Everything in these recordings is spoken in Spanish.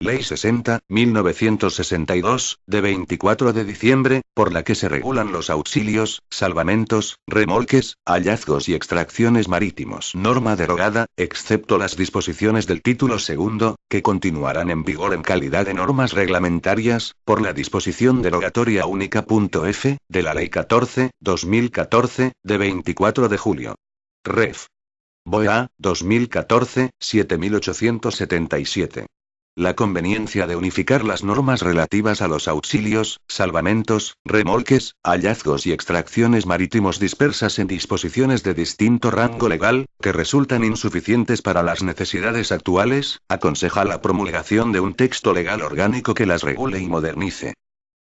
Ley 60/1962, de 24 de diciembre, por la que se regulan los auxilios, salvamentos, remolques, hallazgos y extracciones marítimos. Norma derogada, excepto las disposiciones del título segundo, que continuarán en vigor en calidad de normas reglamentarias, por la disposición derogatoria única. F, de la Ley 14/2014, de 24 de julio. Ref. BOEA, 2014, 7877. La conveniencia de unificar las normas relativas a los auxilios, salvamentos, remolques, hallazgos y extracciones marítimos dispersas en disposiciones de distinto rango legal, que resultan insuficientes para las necesidades actuales, aconseja la promulgación de un texto legal orgánico que las regule y modernice.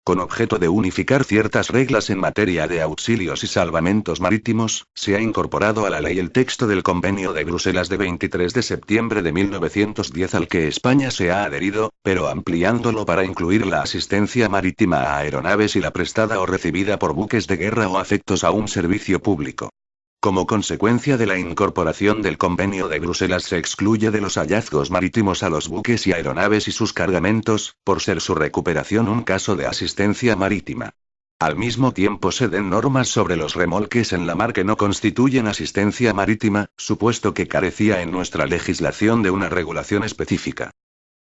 Con objeto de unificar ciertas reglas en materia de auxilios y salvamentos marítimos, se ha incorporado a la ley el texto del Convenio de Bruselas de 23 de septiembre de 1910 al que España se ha adherido, pero ampliándolo para incluir la asistencia marítima a aeronaves y la prestada o recibida por buques de guerra o afectos a un servicio público. Como consecuencia de la incorporación del Convenio de Bruselas se excluye de los hallazgos marítimos a los buques y aeronaves y sus cargamentos, por ser su recuperación un caso de asistencia marítima. Al mismo tiempo se den normas sobre los remolques en la mar que no constituyen asistencia marítima, supuesto que carecía en nuestra legislación de una regulación específica.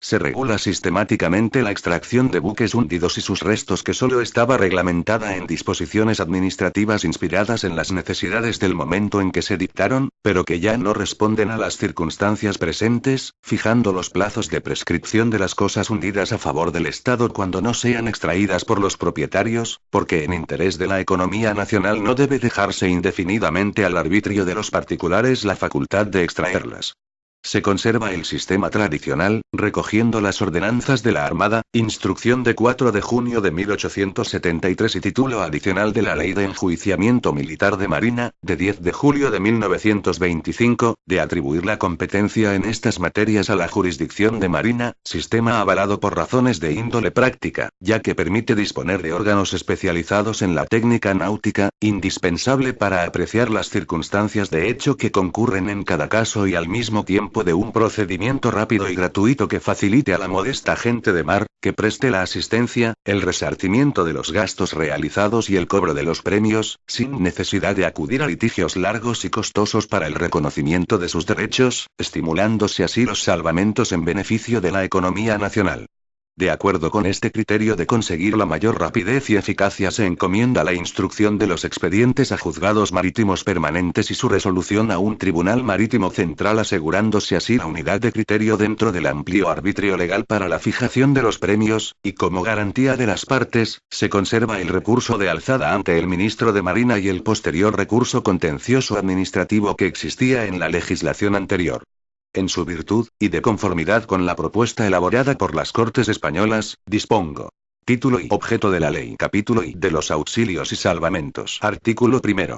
Se regula sistemáticamente la extracción de buques hundidos y sus restos que solo estaba reglamentada en disposiciones administrativas inspiradas en las necesidades del momento en que se dictaron, pero que ya no responden a las circunstancias presentes, fijando los plazos de prescripción de las cosas hundidas a favor del Estado cuando no sean extraídas por los propietarios, porque en interés de la economía nacional no debe dejarse indefinidamente al arbitrio de los particulares la facultad de extraerlas. Se conserva el sistema tradicional, recogiendo las ordenanzas de la Armada, instrucción de 4 de junio de 1873 y título adicional de la Ley de Enjuiciamiento Militar de Marina, de 10 de julio de 1925, de atribuir la competencia en estas materias a la jurisdicción de Marina, sistema avalado por razones de índole práctica, ya que permite disponer de órganos especializados en la técnica náutica, indispensable para apreciar las circunstancias de hecho que concurren en cada caso y al mismo tiempo de un procedimiento rápido y gratuito que facilite a la modesta gente de mar, que preste la asistencia, el resarcimiento de los gastos realizados y el cobro de los premios, sin necesidad de acudir a litigios largos y costosos para el reconocimiento de sus derechos, estimulándose así los salvamentos en beneficio de la economía nacional. De acuerdo con este criterio de conseguir la mayor rapidez y eficacia se encomienda la instrucción de los expedientes a juzgados marítimos permanentes y su resolución a un tribunal marítimo central asegurándose así la unidad de criterio dentro del amplio arbitrio legal para la fijación de los premios, y como garantía de las partes, se conserva el recurso de alzada ante el ministro de Marina y el posterior recurso contencioso administrativo que existía en la legislación anterior. En su virtud, y de conformidad con la propuesta elaborada por las Cortes Españolas, dispongo. Título y objeto de la ley. Capítulo I de los auxilios y salvamentos. Artículo primero.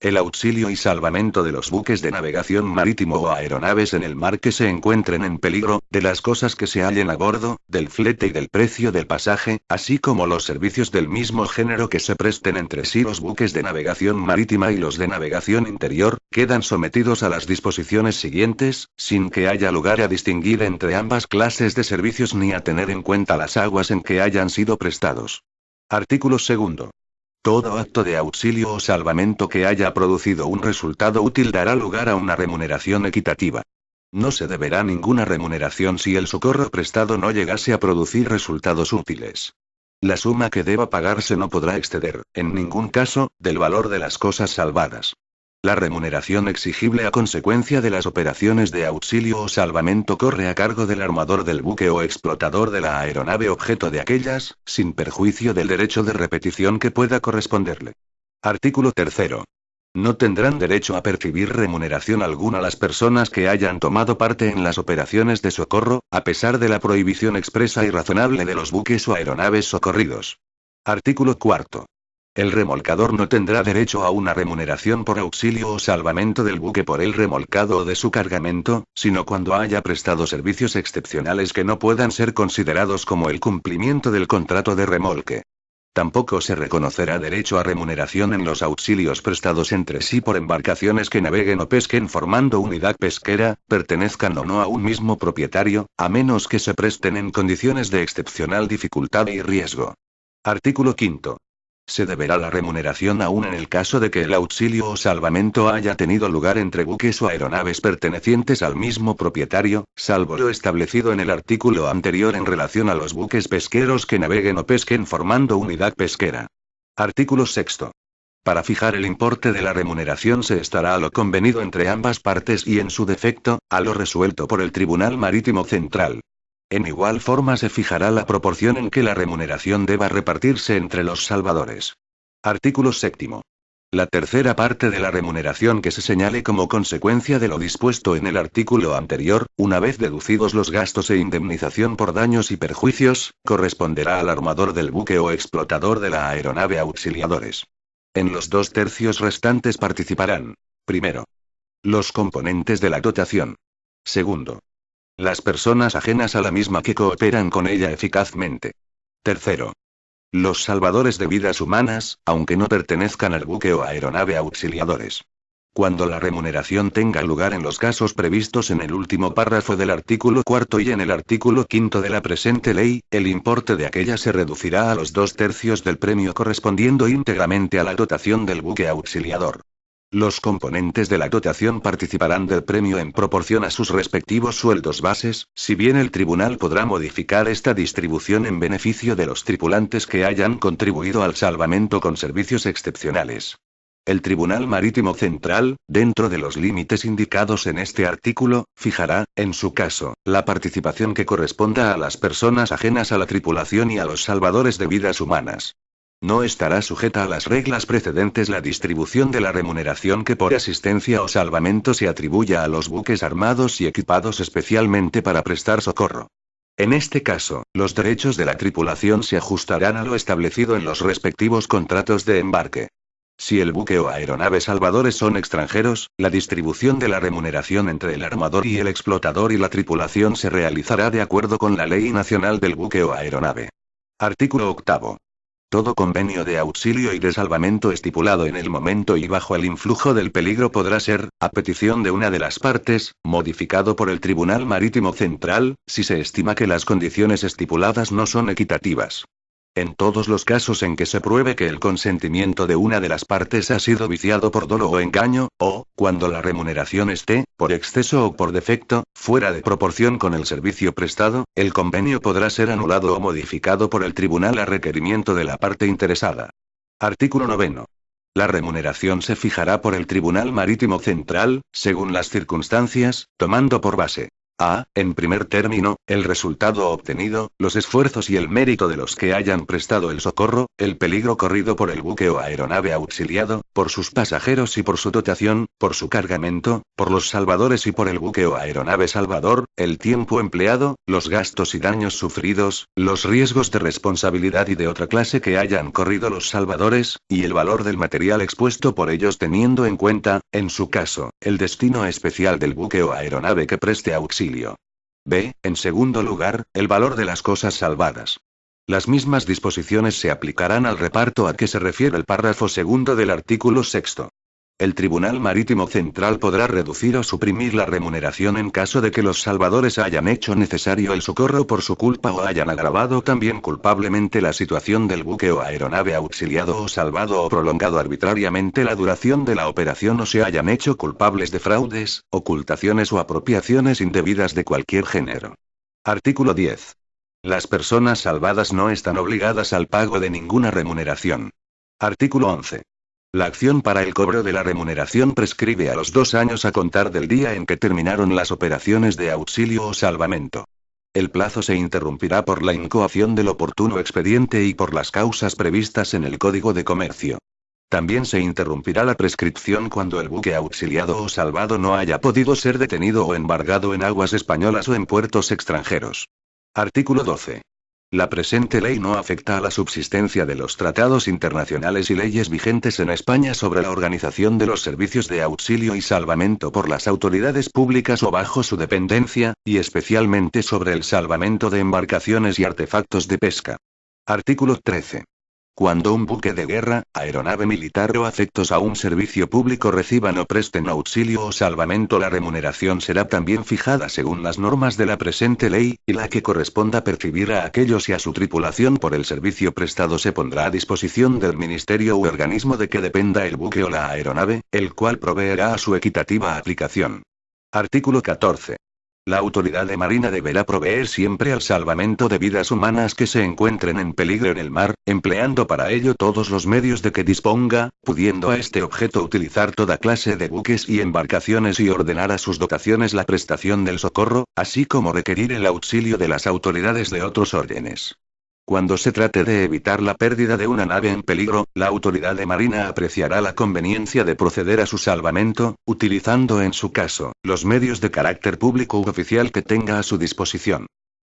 El auxilio y salvamento de los buques de navegación marítimo o aeronaves en el mar que se encuentren en peligro, de las cosas que se hallen a bordo, del flete y del precio del pasaje, así como los servicios del mismo género que se presten entre sí los buques de navegación marítima y los de navegación interior, quedan sometidos a las disposiciones siguientes, sin que haya lugar a distinguir entre ambas clases de servicios ni a tener en cuenta las aguas en que hayan sido prestados. Artículo segundo. Todo acto de auxilio o salvamento que haya producido un resultado útil dará lugar a una remuneración equitativa. No se deberá ninguna remuneración si el socorro prestado no llegase a producir resultados útiles. La suma que deba pagarse no podrá exceder, en ningún caso, del valor de las cosas salvadas. La remuneración exigible a consecuencia de las operaciones de auxilio o salvamento corre a cargo del armador del buque o explotador de la aeronave objeto de aquellas, sin perjuicio del derecho de repetición que pueda corresponderle. Artículo tercero. No tendrán derecho a percibir remuneración alguna las personas que hayan tomado parte en las operaciones de socorro, a pesar de la prohibición expresa y razonable de los buques o aeronaves socorridos. Artículo cuarto. El remolcador no tendrá derecho a una remuneración por auxilio o salvamento del buque por el remolcado o de su cargamento, sino cuando haya prestado servicios excepcionales que no puedan ser considerados como el cumplimiento del contrato de remolque. Tampoco se reconocerá derecho a remuneración en los auxilios prestados entre sí por embarcaciones que naveguen o pesquen formando unidad pesquera, pertenezcan o no a un mismo propietario, a menos que se presten en condiciones de excepcional dificultad y riesgo. Artículo 5. Se deberá la remuneración aún en el caso de que el auxilio o salvamento haya tenido lugar entre buques o aeronaves pertenecientes al mismo propietario, salvo lo establecido en el artículo anterior en relación a los buques pesqueros que naveguen o pesquen formando unidad pesquera. Artículo 6. Para fijar el importe de la remuneración se estará a lo convenido entre ambas partes y en su defecto, a lo resuelto por el Tribunal Marítimo Central. En igual forma se fijará la proporción en que la remuneración deba repartirse entre los salvadores. Artículo 7. La tercera parte de la remuneración que se señale como consecuencia de lo dispuesto en el artículo anterior, una vez deducidos los gastos e indemnización por daños y perjuicios, corresponderá al armador del buque o explotador de la aeronave auxiliadores. En los 2/3 restantes participarán: primero, los componentes de la dotación. Segundo, las personas ajenas a la misma que cooperan con ella eficazmente. Tercero, los salvadores de vidas humanas, aunque no pertenezcan al buque o aeronave auxiliadores. Cuando la remuneración tenga lugar en los casos previstos en el último párrafo del artículo 4 y en el artículo 5 de la presente ley, el importe de aquella se reducirá a los 2/3 del premio correspondiendo íntegramente a la dotación del buque auxiliador. Los componentes de la dotación participarán del premio en proporción a sus respectivos sueldos bases, si bien el tribunal podrá modificar esta distribución en beneficio de los tripulantes que hayan contribuido al salvamento con servicios excepcionales. El Tribunal Marítimo Central, dentro de los límites indicados en este artículo, fijará, en su caso, la participación que corresponda a las personas ajenas a la tripulación y a los salvadores de vidas humanas. No estará sujeta a las reglas precedentes la distribución de la remuneración que por asistencia o salvamento se atribuya a los buques armados y equipados especialmente para prestar socorro. En este caso, los derechos de la tripulación se ajustarán a lo establecido en los respectivos contratos de embarque. Si el buque o aeronave salvadores son extranjeros, la distribución de la remuneración entre el armador y el explotador y la tripulación se realizará de acuerdo con la ley nacional del buque o aeronave. Artículo 8. Todo convenio de auxilio y de salvamento estipulado en el momento y bajo el influjo del peligro podrá ser, a petición de una de las partes, modificado por el Tribunal Marítimo Central, si se estima que las condiciones estipuladas no son equitativas. En todos los casos en que se pruebe que el consentimiento de una de las partes ha sido viciado por dolo o engaño, o, cuando la remuneración esté, por exceso o por defecto, fuera de proporción con el servicio prestado, el convenio podrá ser anulado o modificado por el tribunal a requerimiento de la parte interesada. Artículo 9. La remuneración se fijará por el Tribunal Marítimo Central, según las circunstancias, tomando por base: a. En primer término, el resultado obtenido, los esfuerzos y el mérito de los que hayan prestado el socorro, el peligro corrido por el buque o aeronave auxiliado, por sus pasajeros y por su dotación, por su cargamento, por los salvadores y por el buque o aeronave salvador, el tiempo empleado, los gastos y daños sufridos, los riesgos de responsabilidad y de otra clase que hayan corrido los salvadores, y el valor del material expuesto por ellos teniendo en cuenta, en su caso, el destino especial del buque o aeronave que preste auxilio. B. En segundo lugar, el valor de las cosas salvadas. Las mismas disposiciones se aplicarán al reparto a que se refiere el párrafo segundo del artículo 6. El Tribunal Marítimo Central podrá reducir o suprimir la remuneración en caso de que los salvadores hayan hecho necesario el socorro por su culpa o hayan agravado también culpablemente la situación del buque o aeronave auxiliado o salvado o prolongado arbitrariamente la duración de la operación o se hayan hecho culpables de fraudes, ocultaciones o apropiaciones indebidas de cualquier género. Artículo 10. Las personas salvadas no están obligadas al pago de ninguna remuneración. Artículo 11. La acción para el cobro de la remuneración prescribe a los 2 años a contar del día en que terminaron las operaciones de auxilio o salvamento. El plazo se interrumpirá por la incoación del oportuno expediente y por las causas previstas en el Código de Comercio. También se interrumpirá la prescripción cuando el buque auxiliado o salvado no haya podido ser detenido o embargado en aguas españolas o en puertos extranjeros. Artículo 12. La presente ley no afecta a la subsistencia de los tratados internacionales y leyes vigentes en España sobre la organización de los servicios de auxilio y salvamento por las autoridades públicas o bajo su dependencia, y especialmente sobre el salvamento de embarcaciones y artefactos de pesca. Artículo 13. Cuando un buque de guerra, aeronave militar o afectos a un servicio público reciban o presten auxilio o salvamento, la remuneración será también fijada según las normas de la presente ley, y la que corresponda percibir a aquellos y a su tripulación por el servicio prestado se pondrá a disposición del ministerio u organismo de que dependa el buque o la aeronave, el cual proveerá a su equitativa aplicación. Artículo 14. La autoridad de marina deberá proveer siempre al salvamento de vidas humanas que se encuentren en peligro en el mar, empleando para ello todos los medios de que disponga, pudiendo a este objeto utilizar toda clase de buques y embarcaciones y ordenar a sus dotaciones la prestación del socorro, así como requerir el auxilio de las autoridades de otros órdenes. Cuando se trate de evitar la pérdida de una nave en peligro, la autoridad de marina apreciará la conveniencia de proceder a su salvamento, utilizando en su caso, los medios de carácter público u oficial que tenga a su disposición.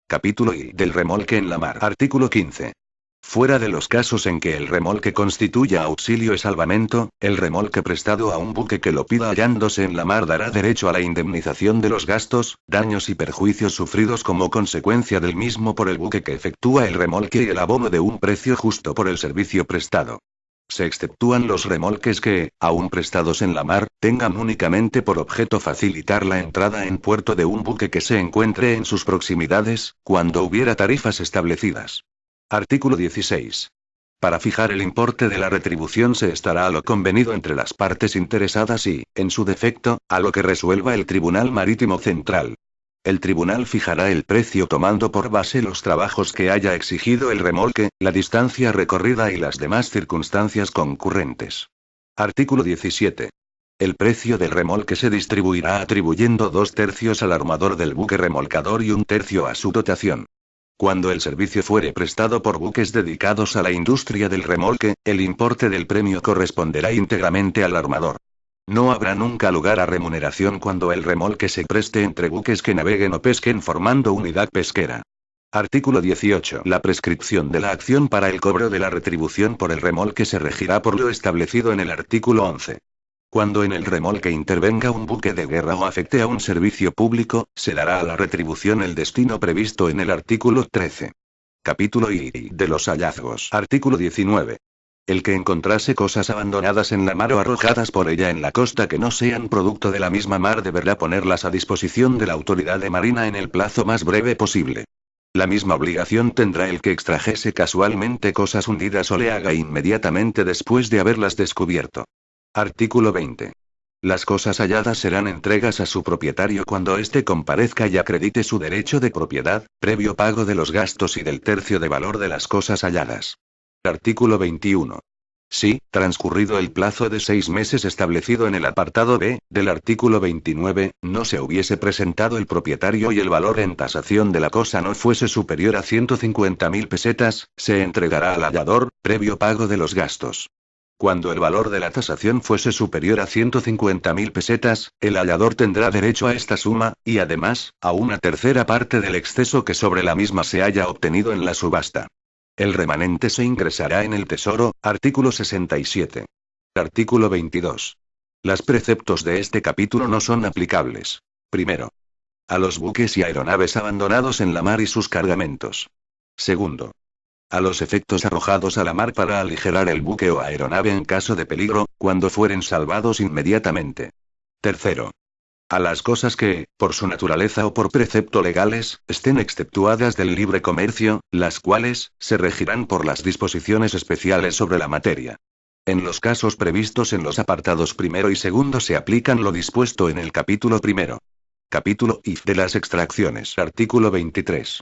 Capítulo I del remolque en la mar. Artículo 15. Fuera de los casos en que el remolque constituya auxilio y salvamento, el remolque prestado a un buque que lo pida hallándose en la mar dará derecho a la indemnización de los gastos, daños y perjuicios sufridos como consecuencia del mismo por el buque que efectúa el remolque y el abono de un precio justo por el servicio prestado. Se exceptúan los remolques que, aun prestados en la mar, tengan únicamente por objeto facilitar la entrada en puerto de un buque que se encuentre en sus proximidades, cuando hubiera tarifas establecidas. Artículo 16. Para fijar el importe de la retribución se estará a lo convenido entre las partes interesadas y, en su defecto, a lo que resuelva el Tribunal Marítimo Central. El tribunal fijará el precio tomando por base los trabajos que haya exigido el remolque, la distancia recorrida y las demás circunstancias concurrentes. Artículo 17. El precio del remolque se distribuirá atribuyendo 2/3 al armador del buque remolcador y 1/3 a su dotación. Cuando el servicio fuere prestado por buques dedicados a la industria del remolque, el importe del premio corresponderá íntegramente al armador. No habrá nunca lugar a remuneración cuando el remolque se preste entre buques que naveguen o pesquen formando unidad pesquera. Artículo 18. La prescripción de la acción para el cobro de la retribución por el remolque se regirá por lo establecido en el artículo 11. Cuando en el remolque intervenga un buque de guerra o afecte a un servicio público, se dará a la retribución el destino previsto en el artículo 13. Capítulo I de los hallazgos. Artículo 19. El que encontrase cosas abandonadas en la mar o arrojadas por ella en la costa que no sean producto de la misma mar deberá ponerlas a disposición de la autoridad de marina en el plazo más breve posible. La misma obligación tendrá el que extrajese casualmente cosas hundidas o le haga inmediatamente después de haberlas descubierto. Artículo 20. Las cosas halladas serán entregas a su propietario cuando éste comparezca y acredite su derecho de propiedad, previo pago de los gastos y del tercio de valor de las cosas halladas. Artículo 21. Si, transcurrido el plazo de 6 meses establecido en el apartado B, del artículo 29, no se hubiese presentado el propietario y el valor en tasación de la cosa no fuese superior a 150.000 pesetas, se entregará al hallador, previo pago de los gastos. Cuando el valor de la tasación fuese superior a 150.000 pesetas, el hallador tendrá derecho a esta suma, y además, a una tercera parte del exceso que sobre la misma se haya obtenido en la subasta. El remanente se ingresará en el tesoro. Artículo 67. Artículo 22. Los preceptos de este capítulo no son aplicables. Primero, a los buques y aeronaves abandonados en la mar y sus cargamentos. Segundo, a los efectos arrojados a la mar para aligerar el buque o aeronave en caso de peligro, cuando fueren salvados inmediatamente. Tercero, a las cosas que, por su naturaleza o por precepto legales, estén exceptuadas del libre comercio, las cuales, se regirán por las disposiciones especiales sobre la materia. En los casos previstos en los apartados primero y segundo se aplican lo dispuesto en el capítulo primero. Capítulo I de las extracciones. Artículo 23.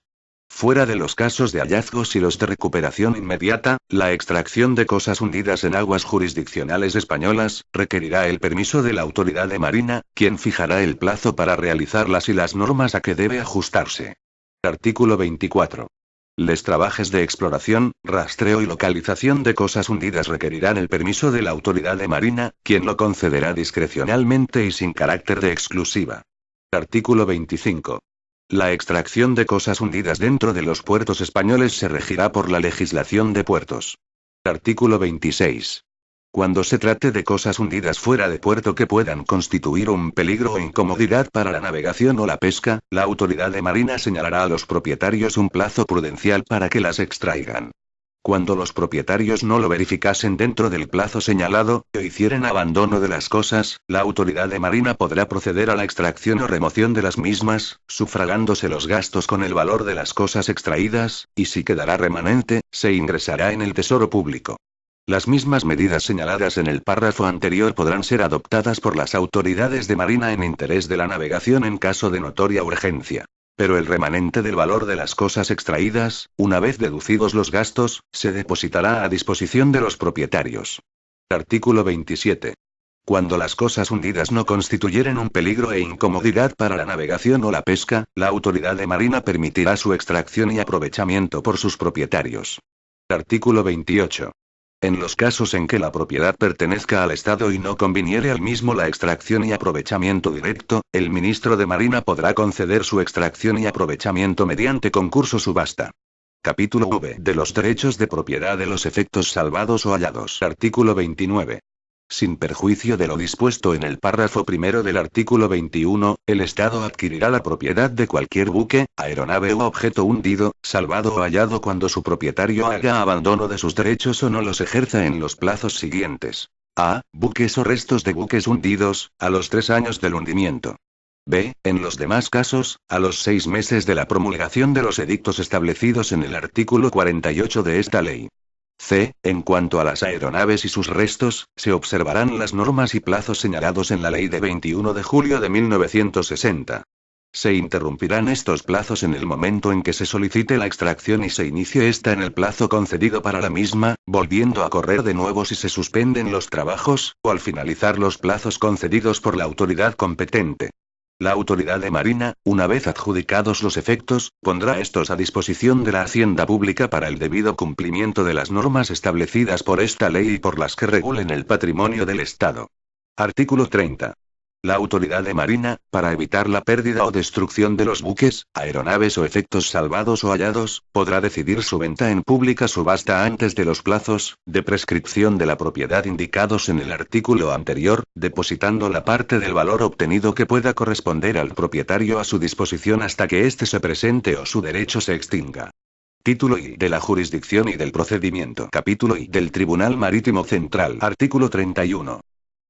Fuera de los casos de hallazgos y los de recuperación inmediata, la extracción de cosas hundidas en aguas jurisdiccionales españolas, requerirá el permiso de la autoridad de marina, quien fijará el plazo para realizarlas y las normas a que debe ajustarse. Artículo 24. Les trabajes de exploración, rastreo y localización de cosas hundidas requerirán el permiso de la autoridad de marina, quien lo concederá discrecionalmente y sin carácter de exclusiva. Artículo 25. La extracción de cosas hundidas dentro de los puertos españoles se regirá por la legislación de puertos. Artículo 26. Cuando se trate de cosas hundidas fuera de puerto que puedan constituir un peligro o incomodidad para la navegación o la pesca, la autoridad de marina señalará a los propietarios un plazo prudencial para que las extraigan. Cuando los propietarios no lo verificasen dentro del plazo señalado, o hicieren abandono de las cosas, la autoridad de Marina podrá proceder a la extracción o remoción de las mismas, sufragándose los gastos con el valor de las cosas extraídas, y si quedará remanente, se ingresará en el Tesoro Público. Las mismas medidas señaladas en el párrafo anterior podrán ser adoptadas por las autoridades de Marina en interés de la navegación en caso de notoria urgencia. Pero el remanente del valor de las cosas extraídas, una vez deducidos los gastos, se depositará a disposición de los propietarios. Artículo 27. Cuando las cosas hundidas no constituyeren un peligro e incomodidad para la navegación o la pesca, la autoridad de Marina permitirá su extracción y aprovechamiento por sus propietarios. Artículo 28. En los casos en que la propiedad pertenezca al Estado y no conviniere al mismo la extracción y aprovechamiento directo, el ministro de Marina podrá conceder su extracción y aprovechamiento mediante concurso subasta. Capítulo V. De los derechos de propiedad de los efectos salvados o hallados. Artículo 29. Sin perjuicio de lo dispuesto en el párrafo primero del artículo 21, el Estado adquirirá la propiedad de cualquier buque, aeronave u objeto hundido, salvado o hallado cuando su propietario haga abandono de sus derechos o no los ejerza en los plazos siguientes. A. Buques o restos de buques hundidos, a los 3 años del hundimiento. B. En los demás casos, a los 6 meses de la promulgación de los edictos establecidos en el artículo 48 de esta ley. C. En cuanto a las aeronaves y sus restos, se observarán las normas y plazos señalados en la ley de 21 de julio de 1960. Se interrumpirán estos plazos en el momento en que se solicite la extracción y se inicie esta en el plazo concedido para la misma, volviendo a correr de nuevo si se suspenden los trabajos, o al finalizar los plazos concedidos por la autoridad competente. La autoridad de Marina, una vez adjudicados los efectos, pondrá estos a disposición de la Hacienda Pública para el debido cumplimiento de las normas establecidas por esta ley y por las que regulen el patrimonio del Estado. Artículo 30. La autoridad de Marina, para evitar la pérdida o destrucción de los buques, aeronaves o efectos salvados o hallados, podrá decidir su venta en pública subasta antes de los plazos de prescripción de la propiedad indicados en el artículo anterior, depositando la parte del valor obtenido que pueda corresponder al propietario a su disposición hasta que éste se presente o su derecho se extinga. Título I. De la jurisdicción y del procedimiento. Capítulo I. Del Tribunal Marítimo Central. Artículo 31.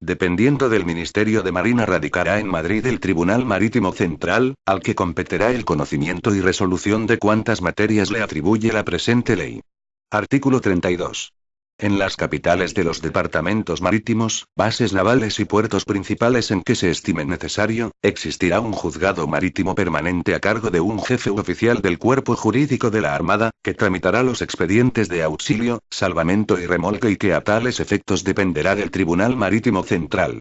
Dependiendo del Ministerio de Marina radicará en Madrid el Tribunal Marítimo Central, al que competirá el conocimiento y resolución de cuantas materias le atribuye la presente ley. Artículo 32. En las capitales de los departamentos marítimos, bases navales y puertos principales en que se estime necesario, existirá un juzgado marítimo permanente a cargo de un jefe u oficial del cuerpo jurídico de la Armada, que tramitará los expedientes de auxilio, salvamento y remolque y que a tales efectos dependerá del Tribunal Marítimo Central.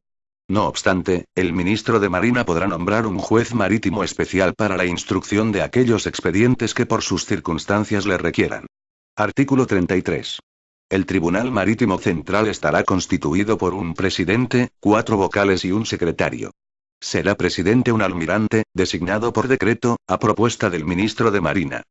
No obstante, el ministro de Marina podrá nombrar un juez marítimo especial para la instrucción de aquellos expedientes que por sus circunstancias le requieran. Artículo 33. El Tribunal Marítimo Central estará constituido por un presidente, 4 vocales y un secretario. Será presidente un almirante, designado por decreto, a propuesta del ministro de Marina.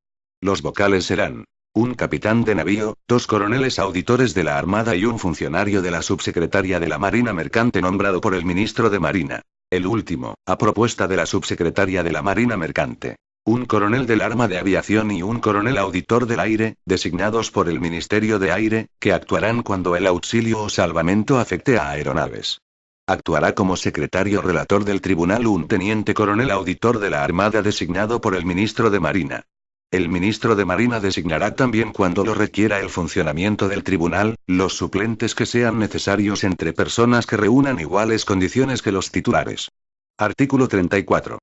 Los vocales serán un capitán de navío, 2 coroneles auditores de la Armada y un funcionario de la subsecretaría de la Marina Mercante nombrado por el ministro de Marina. El último, a propuesta de la subsecretaria de la Marina Mercante. Un coronel del Arma de Aviación y un coronel auditor del aire, designados por el Ministerio de Aire, que actuarán cuando el auxilio o salvamento afecte a aeronaves. Actuará como secretario relator del tribunal un teniente coronel auditor de la Armada designado por el ministro de Marina. El ministro de Marina designará también cuando lo requiera el funcionamiento del tribunal, los suplentes que sean necesarios entre personas que reúnan iguales condiciones que los titulares. Artículo 34.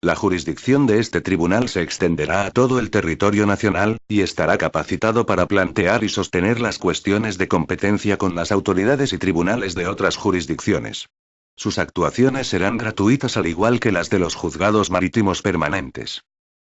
La jurisdicción de este tribunal se extenderá a todo el territorio nacional, y estará capacitado para plantear y sostener las cuestiones de competencia con las autoridades y tribunales de otras jurisdicciones. Sus actuaciones serán gratuitas al igual que las de los juzgados marítimos permanentes.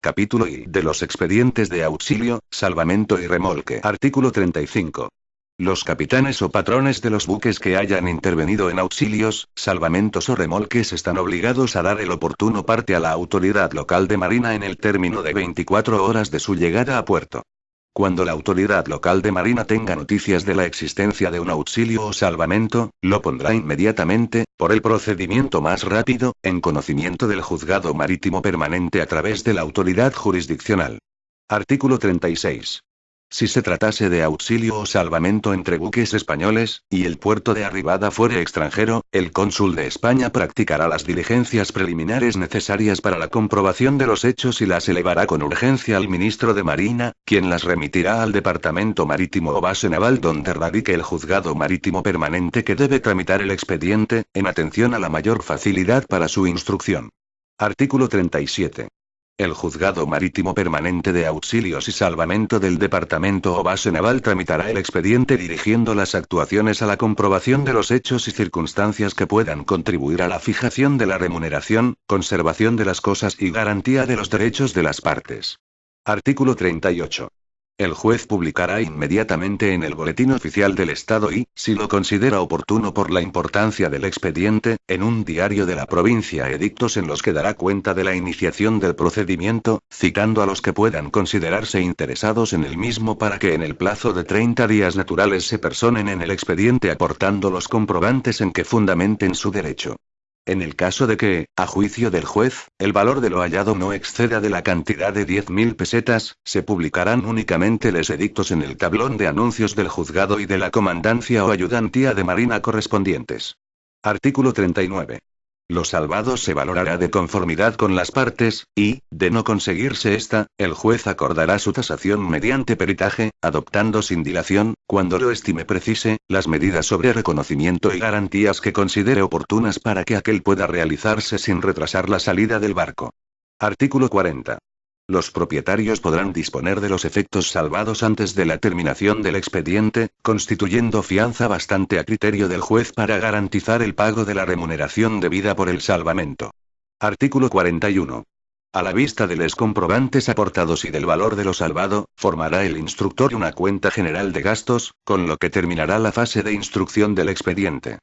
Capítulo I. De los expedientes de auxilio, salvamento y remolque. Artículo 35. Los capitanes o patrones de los buques que hayan intervenido en auxilios, salvamentos o remolques están obligados a dar el oportuno parte a la autoridad local de Marina en el término de 24 horas de su llegada a puerto. Cuando la autoridad local de Marina tenga noticias de la existencia de un auxilio o salvamento, lo pondrá inmediatamente, por el procedimiento más rápido, en conocimiento del juzgado marítimo permanente a través de la autoridad jurisdiccional. Artículo 36. Si se tratase de auxilio o salvamento entre buques españoles, y el puerto de arribada fuere extranjero, el cónsul de España practicará las diligencias preliminares necesarias para la comprobación de los hechos y las elevará con urgencia al ministro de Marina, quien las remitirá al Departamento Marítimo o Base Naval donde radique el juzgado marítimo permanente que debe tramitar el expediente, en atención a la mayor facilidad para su instrucción. Artículo 37. El Juzgado Marítimo Permanente de Auxilios y Salvamento del Departamento o Base Naval tramitará el expediente dirigiendo las actuaciones a la comprobación de los hechos y circunstancias que puedan contribuir a la fijación de la remuneración, conservación de las cosas y garantía de los derechos de las partes. Artículo 38. El juez publicará inmediatamente en el Boletín Oficial del Estado y, si lo considera oportuno por la importancia del expediente, en un diario de la provincia edictos en los que dará cuenta de la iniciación del procedimiento, citando a los que puedan considerarse interesados en el mismo para que en el plazo de 30 días naturales se personen en el expediente aportando los comprobantes en que fundamenten su derecho. En el caso de que, a juicio del juez, el valor de lo hallado no exceda de la cantidad de 10.000 pesetas, se publicarán únicamente los edictos en el tablón de anuncios del juzgado y de la comandancia o ayudantía de marina correspondientes. Artículo 39. Lo salvado se valorará de conformidad con las partes, y, de no conseguirse esta, el juez acordará su tasación mediante peritaje, adoptando sin dilación, cuando lo estime precise, las medidas sobre reconocimiento y garantías que considere oportunas para que aquel pueda realizarse sin retrasar la salida del barco. Artículo 40. Los propietarios podrán disponer de los efectos salvados antes de la terminación del expediente, constituyendo fianza bastante a criterio del juez para garantizar el pago de la remuneración debida por el salvamento. Artículo 41. A la vista de los comprobantes aportados y del valor de lo salvado, formará el instructor una cuenta general de gastos, con lo que terminará la fase de instrucción del expediente.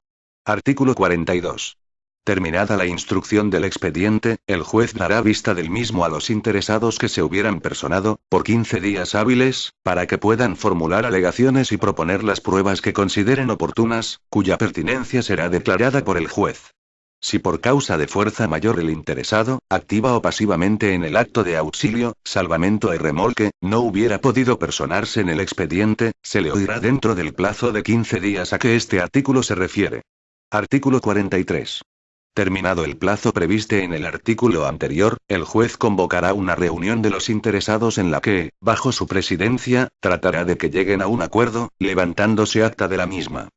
Artículo 42. Terminada la instrucción del expediente, el juez dará vista del mismo a los interesados que se hubieran personado, por 15 días hábiles, para que puedan formular alegaciones y proponer las pruebas que consideren oportunas, cuya pertinencia será declarada por el juez. Si por causa de fuerza mayor el interesado, activa o pasivamente en el acto de auxilio, salvamento y remolque, no hubiera podido personarse en el expediente, se le oirá dentro del plazo de 15 días a que este artículo se refiere. Artículo 43. Terminado el plazo previsto en el artículo anterior, el juez convocará una reunión de los interesados en la que, bajo su presidencia, tratará de que lleguen a un acuerdo, levantándose acta de la misma.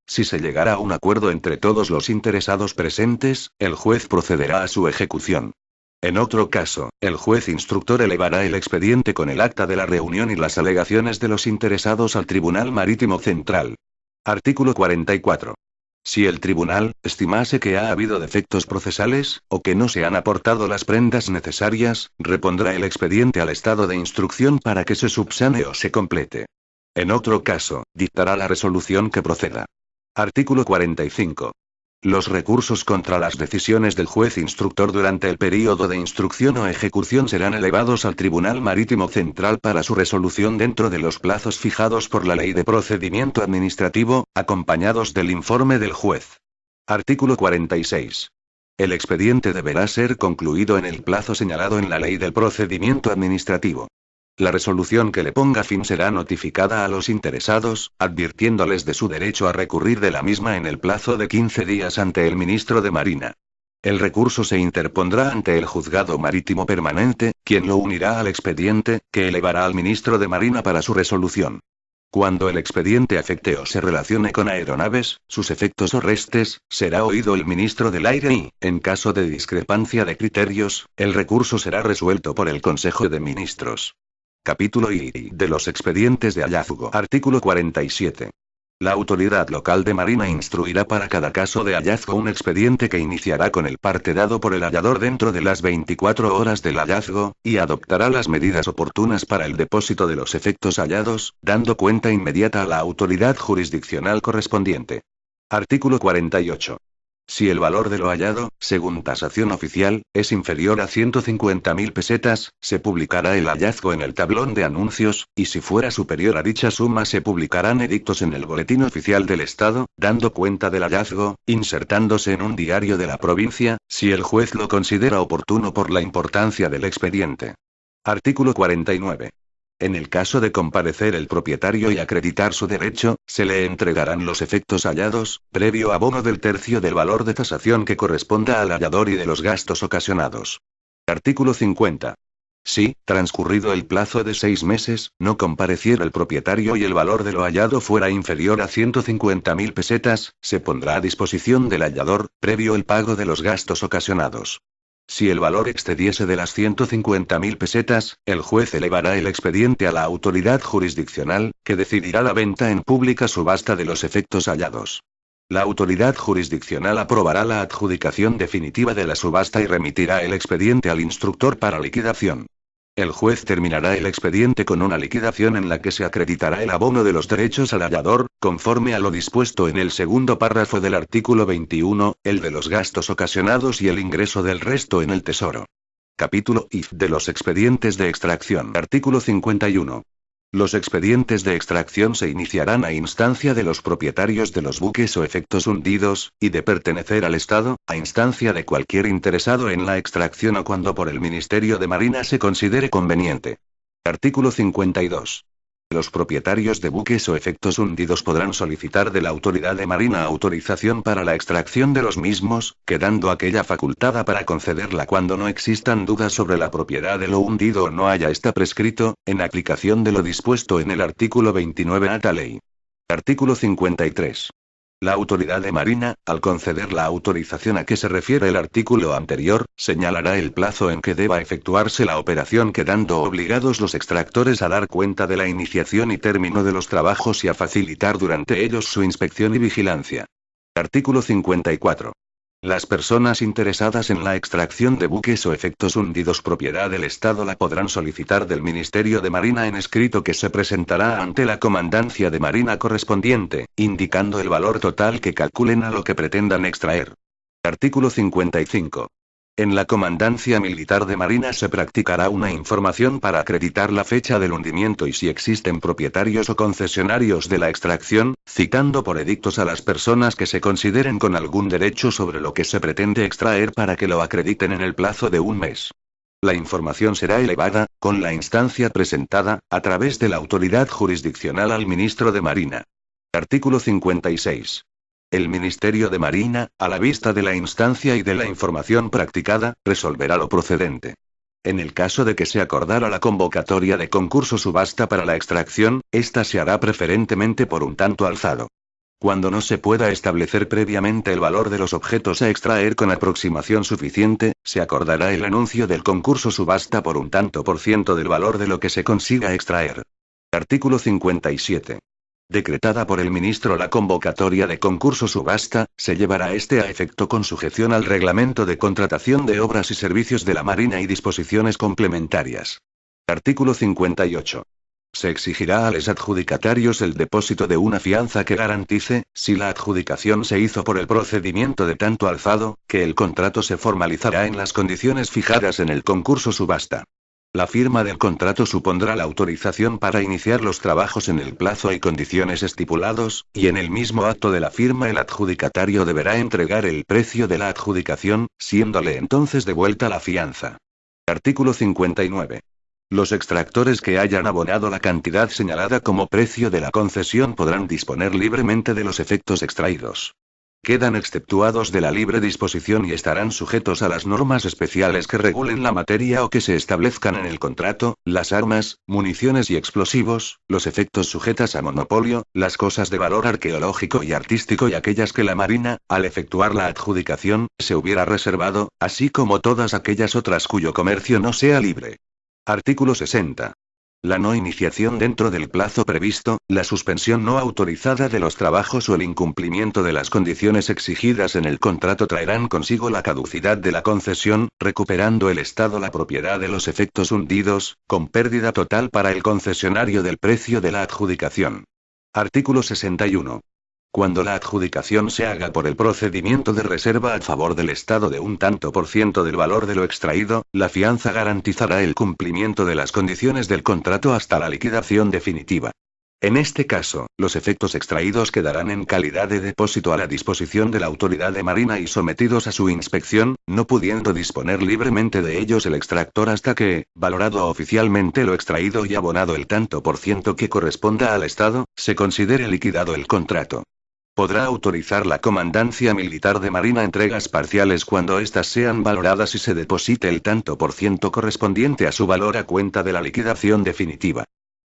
Si se llegara a un acuerdo entre todos los interesados presentes, el juez procederá a su ejecución. En otro caso, el juez instructor elevará el expediente con el acta de la reunión y las alegaciones de los interesados al Tribunal Marítimo Central. Artículo 44. Si el tribunal estimase que ha habido defectos procesales, o que no se han aportado las prendas necesarias, repondrá el expediente al estado de instrucción para que se subsane o se complete. En otro caso, dictará la resolución que proceda. Artículo 45. Los recursos contra las decisiones del juez instructor durante el período de instrucción o ejecución serán elevados al Tribunal Marítimo Central para su resolución dentro de los plazos fijados por la Ley de Procedimiento Administrativo, acompañados del informe del juez. Artículo 46. El expediente deberá ser concluido en el plazo señalado en la Ley del Procedimiento Administrativo. La resolución que le ponga fin será notificada a los interesados, advirtiéndoles de su derecho a recurrir de la misma en el plazo de 15 días ante el ministro de Marina. El recurso se interpondrá ante el Juzgado Marítimo Permanente, quien lo unirá al expediente, que elevará al ministro de Marina para su resolución. Cuando el expediente afecte o se relacione con aeronaves, sus efectos o restes, será oído el ministro del Aire y, en caso de discrepancia de criterios, el recurso será resuelto por el Consejo de Ministros. Capítulo I de los expedientes de hallazgo. Artículo 47. La autoridad local de Marina instruirá para cada caso de hallazgo un expediente que iniciará con el parte dado por el hallador dentro de las 24 horas del hallazgo, y adoptará las medidas oportunas para el depósito de los efectos hallados, dando cuenta inmediata a la autoridad jurisdiccional correspondiente. Artículo 48. Si el valor de lo hallado, según tasación oficial, es inferior a 150.000 pesetas, se publicará el hallazgo en el tablón de anuncios, y si fuera superior a dicha suma se publicarán edictos en el Boletín Oficial del Estado, dando cuenta del hallazgo, insertándose en un diario de la provincia, si el juez lo considera oportuno por la importancia del expediente. Artículo 49. En el caso de comparecer el propietario y acreditar su derecho, se le entregarán los efectos hallados, previo abono del tercio del valor de tasación que corresponda al hallador y de los gastos ocasionados. Artículo 50. Si, transcurrido el plazo de 6 meses, no compareciera el propietario y el valor de lo hallado fuera inferior a 150.000 pesetas, se pondrá a disposición del hallador, previo el pago de los gastos ocasionados. Si el valor excediese de las 150.000 pesetas, el juez elevará el expediente a la autoridad jurisdiccional, que decidirá la venta en pública subasta de los efectos hallados. La autoridad jurisdiccional aprobará la adjudicación definitiva de la subasta y remitirá el expediente al instructor para liquidación. El juez terminará el expediente con una liquidación en la que se acreditará el abono de los derechos al hallador, conforme a lo dispuesto en el segundo párrafo del artículo 21, el de los gastos ocasionados y el ingreso del resto en el tesoro. Capítulo I de los expedientes de extracción. Artículo 51. Los expedientes de extracción se iniciarán a instancia de los propietarios de los buques o efectos hundidos, y de pertenecer al Estado, a instancia de cualquier interesado en la extracción o cuando por el Ministerio de Marina se considere conveniente. Artículo 52. Los propietarios de buques o efectos hundidos podrán solicitar de la Autoridad de Marina autorización para la extracción de los mismos, quedando aquella facultada para concederla cuando no existan dudas sobre la propiedad de lo hundido o no haya esta prescrito, en aplicación de lo dispuesto en el artículo 29 a tal ley. Artículo 53. La Autoridad de Marina, al conceder la autorización a que se refiere el artículo anterior, señalará el plazo en que deba efectuarse la operación, quedando obligados los extractores a dar cuenta de la iniciación y término de los trabajos y a facilitar durante ellos su inspección y vigilancia. Artículo 54. Las personas interesadas en la extracción de buques o efectos hundidos propiedad del Estado la podrán solicitar del Ministerio de Marina en escrito, que se presentará ante la Comandancia de Marina correspondiente, indicando el valor total que calculen a lo que pretendan extraer. Artículo 55. En la Comandancia Militar de Marina se practicará una información para acreditar la fecha del hundimiento y si existen propietarios o concesionarios de la extracción, citando por edictos a las personas que se consideren con algún derecho sobre lo que se pretende extraer para que lo acrediten en el plazo de un mes. La información será elevada, con la instancia presentada, a través de la autoridad jurisdiccional al Ministro de Marina. Artículo 56. El Ministerio de Marina, a la vista de la instancia y de la información practicada, resolverá lo procedente. En el caso de que se acordara la convocatoria de concurso subasta para la extracción, esta se hará preferentemente por un tanto alzado. Cuando no se pueda establecer previamente el valor de los objetos a extraer con aproximación suficiente, se acordará el anuncio del concurso subasta por un tanto por ciento del valor de lo que se consiga extraer. Artículo 57. Decretada por el ministro la convocatoria de concurso subasta, se llevará este a efecto con sujeción al Reglamento de Contratación de Obras y Servicios de la Marina y disposiciones complementarias. Artículo 58. Se exigirá a los adjudicatarios el depósito de una fianza que garantice, si la adjudicación se hizo por el procedimiento de tanto alzado, que el contrato se formalizará en las condiciones fijadas en el concurso subasta. La firma del contrato supondrá la autorización para iniciar los trabajos en el plazo y condiciones estipulados, y en el mismo acto de la firma el adjudicatario deberá entregar el precio de la adjudicación, siéndole entonces devuelta la fianza. Artículo 59. Los extractores que hayan abonado la cantidad señalada como precio de la concesión podrán disponer libremente de los efectos extraídos. Quedan exceptuados de la libre disposición y estarán sujetos a las normas especiales que regulen la materia o que se establezcan en el contrato, las armas, municiones y explosivos, los efectos sujetas a monopolio, las cosas de valor arqueológico y artístico y aquellas que la Marina, al efectuar la adjudicación, se hubiera reservado, así como todas aquellas otras cuyo comercio no sea libre. Artículo 60. La no iniciación dentro del plazo previsto, la suspensión no autorizada de los trabajos o el incumplimiento de las condiciones exigidas en el contrato traerán consigo la caducidad de la concesión, recuperando el Estado la propiedad de los efectos hundidos, con pérdida total para el concesionario del precio de la adjudicación. Artículo 61. Cuando la adjudicación se haga por el procedimiento de reserva a favor del Estado de un tanto por ciento del valor de lo extraído, la fianza garantizará el cumplimiento de las condiciones del contrato hasta la liquidación definitiva. En este caso, los efectos extraídos quedarán en calidad de depósito a la disposición de la autoridad de Marina y sometidos a su inspección, no pudiendo disponer libremente de ellos el extractor hasta que, valorado oficialmente lo extraído y abonado el tanto por ciento que corresponda al Estado, se considere liquidado el contrato. Podrá autorizar la Comandancia Militar de Marina entregas parciales cuando éstas sean valoradas y se deposite el tanto por ciento correspondiente a su valor a cuenta de la liquidación definitiva.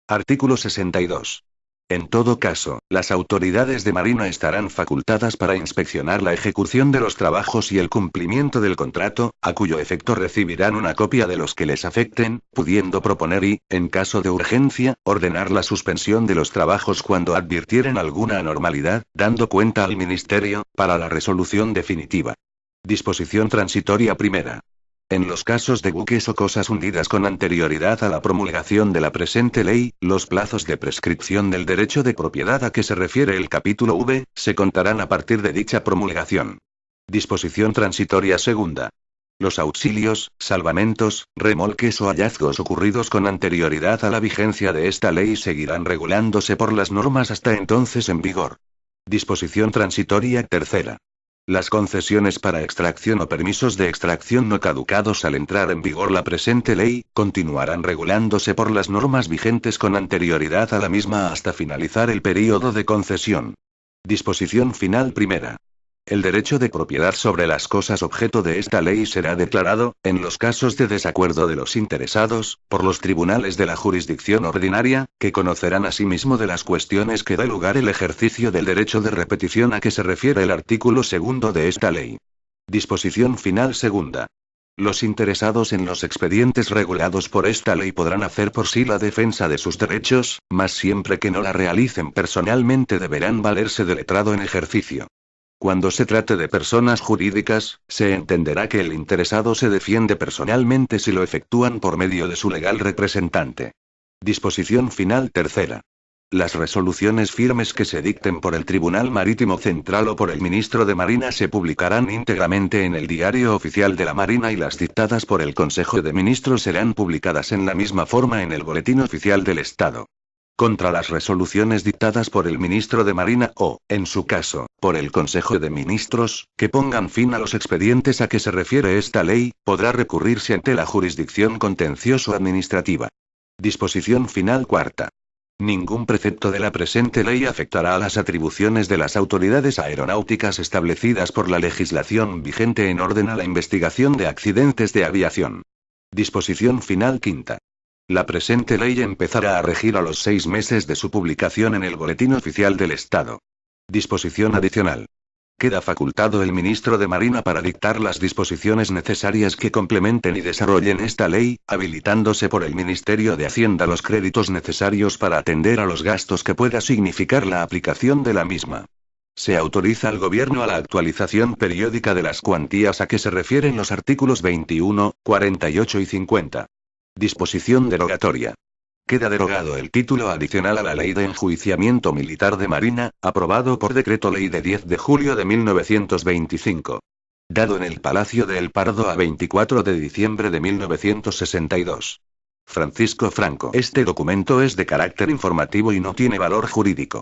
Artículo 62. En todo caso, las autoridades de Marina estarán facultadas para inspeccionar la ejecución de los trabajos y el cumplimiento del contrato, a cuyo efecto recibirán una copia de los que les afecten, pudiendo proponer y, en caso de urgencia, ordenar la suspensión de los trabajos cuando advirtieren alguna anormalidad, dando cuenta al Ministerio, para la resolución definitiva. Disposición transitoria primera. En los casos de buques o cosas hundidas con anterioridad a la promulgación de la presente ley, los plazos de prescripción del derecho de propiedad a que se refiere el capítulo V, se contarán a partir de dicha promulgación. Disposición transitoria segunda. Los auxilios, salvamentos, remolques o hallazgos ocurridos con anterioridad a la vigencia de esta ley seguirán regulándose por las normas hasta entonces en vigor. Disposición transitoria tercera. Las concesiones para extracción o permisos de extracción no caducados al entrar en vigor la presente ley, continuarán regulándose por las normas vigentes con anterioridad a la misma hasta finalizar el período de concesión. Disposición final primera. El derecho de propiedad sobre las cosas objeto de esta ley será declarado, en los casos de desacuerdo de los interesados, por los tribunales de la jurisdicción ordinaria, que conocerán asimismo de las cuestiones que da lugar el ejercicio del derecho de repetición a que se refiere el artículo segundo de esta ley. Disposición final segunda. Los interesados en los expedientes regulados por esta ley podrán hacer por sí la defensa de sus derechos, mas siempre que no la realicen personalmente deberán valerse de letrado en ejercicio. Cuando se trate de personas jurídicas, se entenderá que el interesado se defiende personalmente si lo efectúan por medio de su legal representante. Disposición final tercera. Las resoluciones firmes que se dicten por el Tribunal Marítimo Central o por el Ministro de Marina se publicarán íntegramente en el Diario Oficial de la Marina y las dictadas por el Consejo de Ministros serán publicadas en la misma forma en el Boletín Oficial del Estado. Contra las resoluciones dictadas por el Ministro de Marina o, en su caso, por el Consejo de Ministros, que pongan fin a los expedientes a que se refiere esta ley, podrá recurrirse ante la jurisdicción contencioso-administrativa. Disposición final cuarta. Ningún precepto de la presente ley afectará a las atribuciones de las autoridades aeronáuticas establecidas por la legislación vigente en orden a la investigación de accidentes de aviación. Disposición final quinta. La presente ley empezará a regir a los 6 meses de su publicación en el Boletín Oficial del Estado. Disposición adicional. Queda facultado el Ministro de Marina para dictar las disposiciones necesarias que complementen y desarrollen esta ley, habilitándose por el Ministerio de Hacienda los créditos necesarios para atender a los gastos que pueda significar la aplicación de la misma. Se autoriza al Gobierno a la actualización periódica de las cuantías a que se refieren los artículos 21, 48 y 50. Disposición derogatoria. Queda derogado el título adicional a la Ley de Enjuiciamiento Militar de Marina, aprobado por Decreto Ley de 10 de julio de 1925. Dado en el Palacio de El Pardo a 24 de diciembre de 1962. Francisco Franco. Este documento es de carácter informativo y no tiene valor jurídico.